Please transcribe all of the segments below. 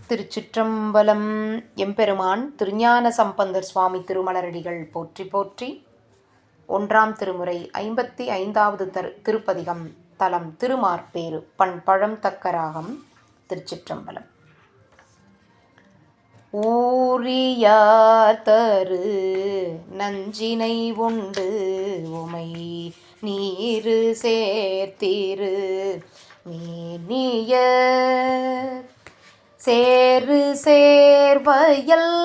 திருச்சிற்றம்பலம். எம்பெருமான் திருஞான சம்பந்தர் சுவாமி திருமலரடிகள் போற்றி போற்றி. 1ஆம் திருமுறை 55வது திருப்பதிகம். தலம் திருமார்பேறு. பண் பழம் தக்கராகம். திருச்சிற்றம்பலம். ஊரியார் தரு நஞ்சினை உண்டு உமை நீரு சேர்த்திரு மேனிய சேரு சேர்வயல்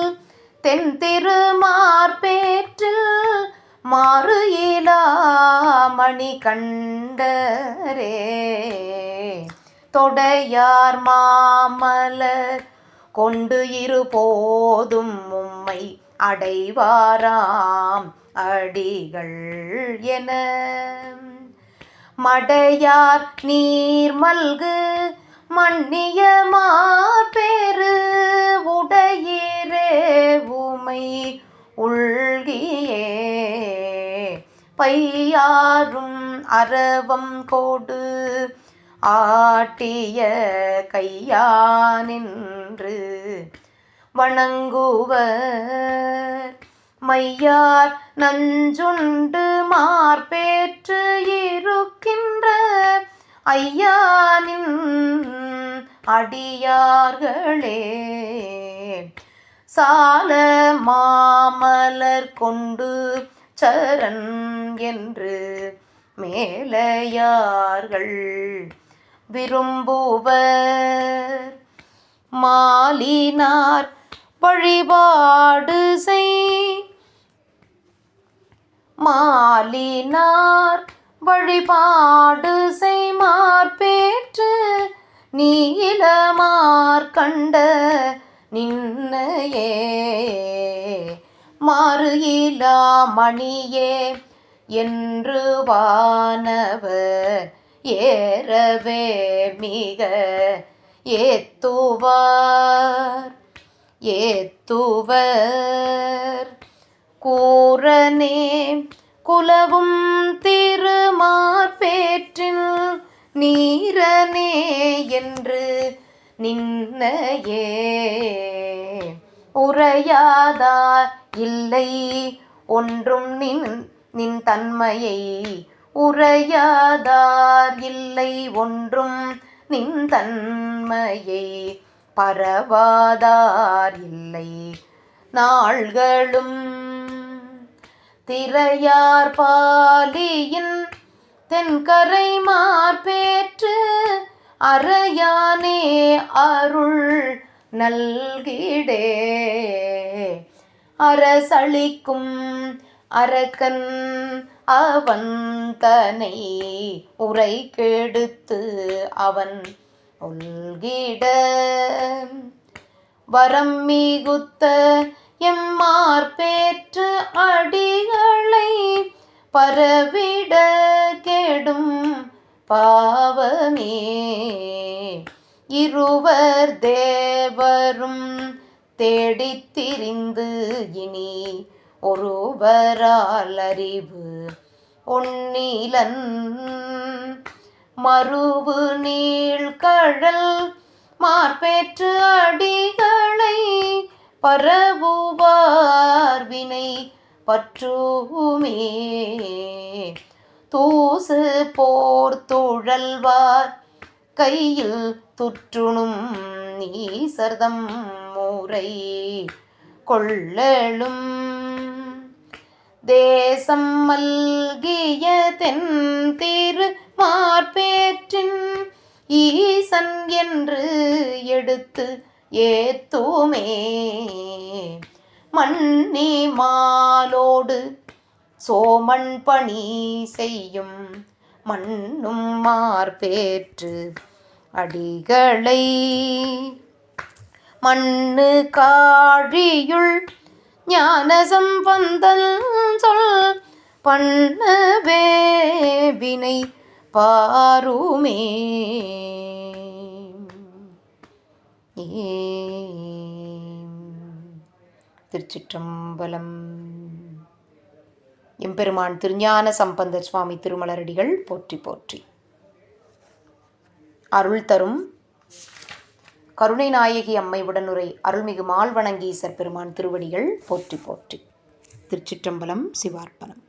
தென் திருமார்பேற்றில் மாறு இலாமணி கண்டரே தொடையார் மாமலர் கொண்டு இருபோதும் உம்மை அடைவாராம் அடிகள் என மடையார் நீர்மல்கு மன்னிய மார்பேறு உடையீரே உமை உள்கியே பையாரும் அரவம் கொடு ஆட்டிய கையானின்று வணங்குவர் மையார் நஞ்சுண்டு மார்பேற்று இருக்கின்ற ஐயானின் அடியார்களே சால மாமலர் கொண்டு சரண் என்று மேலையார்கள் விரும்புவர் மாலினார் வழிபாடு செய் மாலினார் வழிபாடு செய்மார்பேற்று நீலமார்கண்ட நின்னையே மாறு இலாமணியே என்று வானவர் ஏறவே மிக ஏத்துவர் கூரனே குலவும் திருமார்பேற்றில் நீரனே என்று நின்னையே உரையாதார் இல்லை ஒன்றும் நின் தன்மையை உரையாதார் இல்லை ஒன்றும் நின் தன்மையை பரவாதார் இல்லை நாள்களும் திரையார் பாலியின் தென்கரை மார்பேற்று அரையானே அருள் நல்கிடே அரசளிக்கும் அரக்கன் அவன் தனை உரை கெடுத்து அவன் உள்கிட வரம் மிகுத்த எம்மார்பேற்று அடிகளை பரவிட கெடும் பாவமே இருவர் தேவரும் தேடித் திரிந்து இனி ஒருவரால் அறிவு ஒன்னிலன் மருவு நீள்கழல் மார்பேற்று அடிகளை பரவுவார் வினை பற்றுமே தூசு போர்த்துழல்வார் கையில் துற்றுணும் நீசர்தம் முறை கொள்ளலும் தேசம் மல்கிய தென் திரு மார்பேற்றின் ஈசன் என்று எடுத்து ஏத்துமே மன்னி மாலோடு சோமன் பணி செய்யும் மண்ணும் மார்பேற்று அடிகளை மண்ணு காழியுள் ஞான சம்பந்தல் சொல் பண்ணவே வினை பாருமே. திருச்சிற்றம்பலம். எம்பெருமான் திருஞான சம்பந்தர் சுவாமி திருமலரடிகள் போற்றி போற்றி. அருள் தரும் கருணை நாயகி அம்மை உடனுரை அருள்மிகு மால்வணங்கீசர் பெருமான் திருவடிகள் போற்றி போற்றி. திருச்சிற்றம்பலம். சிவார்ப்பணம்.